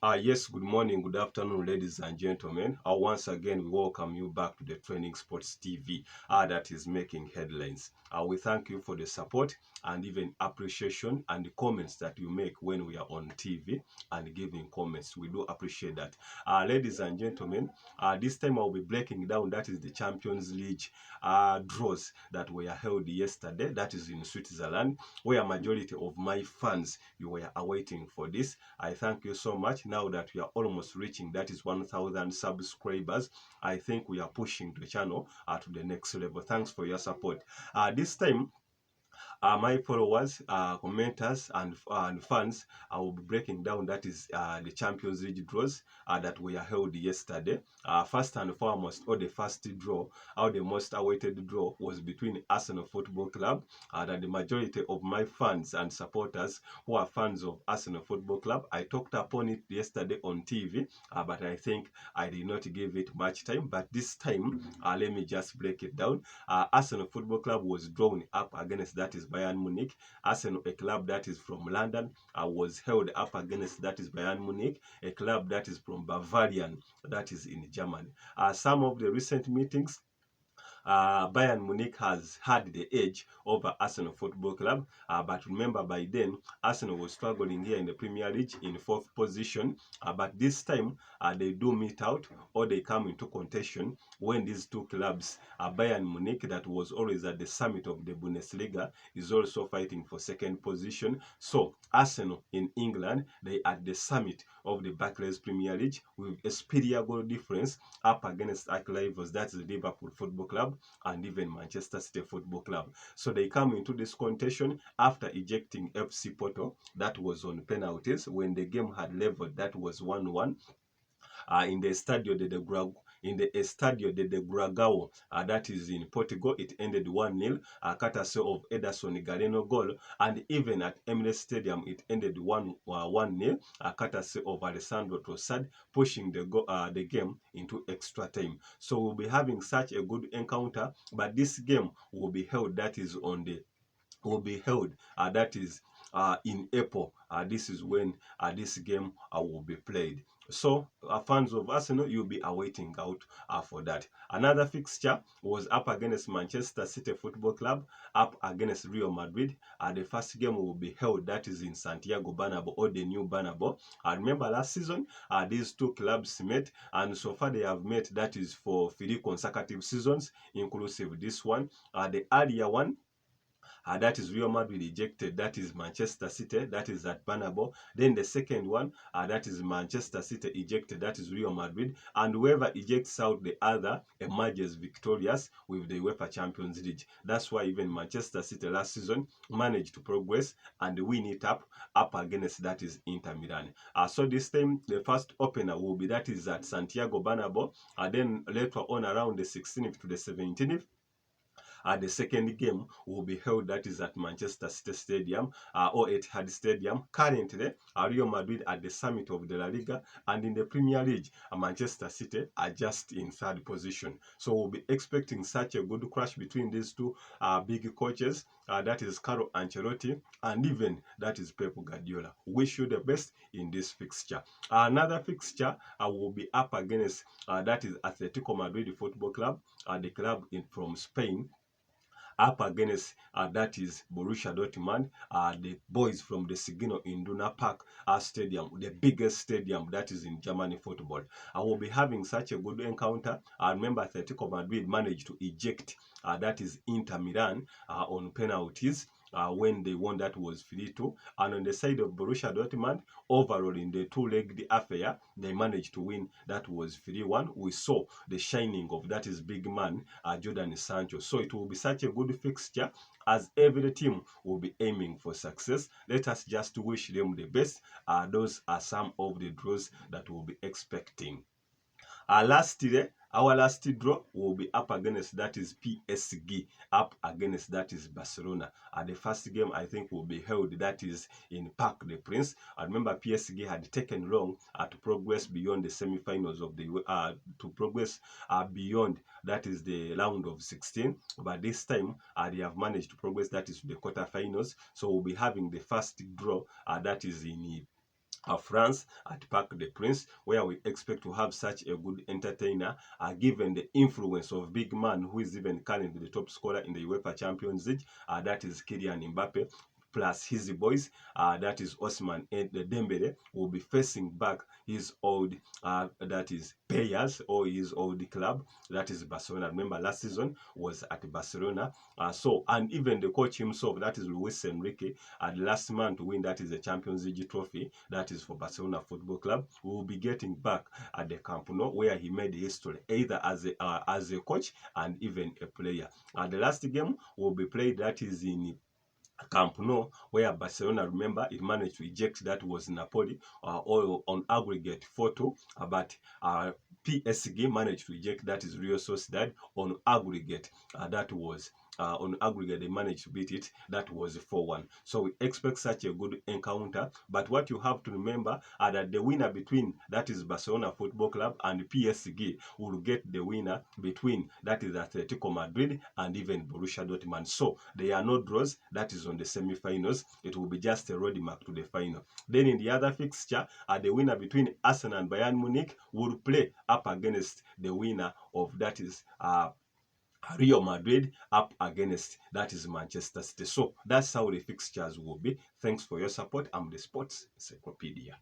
Yes, good morning, good afternoon, ladies and gentlemen. Once again, we welcome you back to the Training Sports TV that is making headlines. We thank you for the support and even appreciation and the comments that you make when we are on TV and giving comments. We do appreciate that. Ladies and gentlemen, this time I'll be breaking down that is the Champions League draws that were held yesterday, that is in Switzerland, where majority of my fans, you were awaiting for this. I thank you so much. Now that we are almost reaching that is 1,000 subscribers, I think we are pushing the channel to the next level. Thanks for your support. This time my followers, commenters, and fans, I will be breaking down that is the Champions League draws that were held yesterday. First and foremost, or the first draw, or the most awaited draw, was between Arsenal Football Club, that the majority of my fans and supporters who are fans of Arsenal Football Club, I talked upon it yesterday on TV, but I think I did not give it much time. But this time, let me just break it down. Arsenal Football Club was drawn up against that is Bayern Munich. Arsenal, a club that is from London, was held up against that is Bayern Munich, a club that is from Bavarian, that is in Germany. Some of the recent meetings, Bayern Munich has had the edge over Arsenal Football Club. But remember, by then, Arsenal was struggling here in the Premier League in fourth position. But this time, they do meet out or they come into contention when these two clubs, Bayern Munich, that was always at the summit of the Bundesliga, is also fighting for second position. So, Arsenal in England, they at the summit of the Barclays Premier League with a superior goal difference up against arch rivals, that's the Liverpool Football Club and even Manchester City Football Club. So they come into this contention after ejecting FC Porto, that was on penalties, when the game had leveled, that was 1-1 in the Estadio de Dragao, that is in Portugal. It ended 1-0, courtesy of Ederson Galeno goal, and even at Emirates Stadium, it ended 1-0, courtesy of Alessandro Trossard, pushing the game into extra time. So we'll be having such a good encounter, but this game will be held, that is on the will be held that is in April. This is when this game will be played. So fans of Arsenal, you'll be awaiting out for that. Another fixture was up against Manchester City Football Club, up against Real Madrid. The first game will be held, that is in Santiago Bernabeu, or the new Bernabeu. Remember last season, these two clubs met, and so far they have met, that is for 3 consecutive seasons, inclusive this one. The earlier one, that is Real Madrid ejected, that is Manchester City, that is at Bernabeu. Then the second one, that is Manchester City ejected, that is Real Madrid. And whoever ejects out the other emerges victorious with the UEFA Champions League. That's why even Manchester City last season managed to progress and win it up against, that is Inter Milan. So this time, the first opener will be, that is at Santiago Bernabeu. Then later on, around the 16th to the 17th, the second game will be held, that is at Manchester City Stadium or Etihad Stadium. Currently, Real Madrid at the summit of the La Liga, and in the Premier League, Manchester City are just in third position. So we'll be expecting such a good clash between these two big coaches, that is Carlo Ancelotti and even that is Pep Guardiola. Wish you the best in this fixture. Another fixture will be up against, that is Atletico Madrid Football Club, the club from Spain, up against that is Borussia Dortmund, the boys from the Sigino Iduna Park Stadium, the biggest stadium that is in Germany football. I will be having such a good encounter. I remember Atletico Madrid managed to eject that is Inter Milan on penalties. When they won, that was 3-2. And on the side of Borussia Dortmund, overall in the two-legged affair, they managed to win, that was 3-1. We saw the shining of that is big man, Jordan Sancho. So it will be such a good fixture, as every team will be aiming for success. Let us just wish them the best. Those are some of the draws that we'll be expecting. Lastly, our last draw will be up against, that is PSG, up against that is Barcelona. The first game I think will be held, that is in Parc des Princes. Remember, PSG had taken long to progress beyond the semi-finals of the to progress beyond, that is the round of 16. But this time they have managed to progress, that is the quarterfinals. So we'll be having the first draw, that is in France at Parc des Princes, where we expect to have such a good entertainer, given the influence of big man who is even currently the top scorer in the UEFA Champions League, that is Kylian Mbappe, plus his boys, that is Osman and Dembele, will be facing back his old, that is Payers, or his old club, that is Barcelona. Remember, last season was at Barcelona. And even the coach himself, that is Luis Enrique, the last man to win, that is the Champions League trophy, that is for Barcelona Football Club, will be getting back at the Camp Nou, where he made history, either as a coach and even a player. The last game will be played, that is in Camp Nou, where Barcelona, remember, it managed to eject, that was Napoli, all on aggregate 4-2, but PSG managed to eject, that is Real Sociedad, on aggregate, that was on aggregate they managed to beat it, that was 4-1. So we expect such a good encounter, but what you have to remember are that the winner between, that is Barcelona Football Club, and PSG will get the winner between, that is Atletico Madrid and even Borussia Dortmund. So there are no draws, that is on the semi-finals. It will be just a roadmap to the final. Then in the other fixture, the winner between Arsenal and Bayern Munich will play up against the winner of, that is Real Madrid, up against, that is Manchester City. So that's how the fixtures will be. Thanks for your support. I'm the Sports Encyclopedia.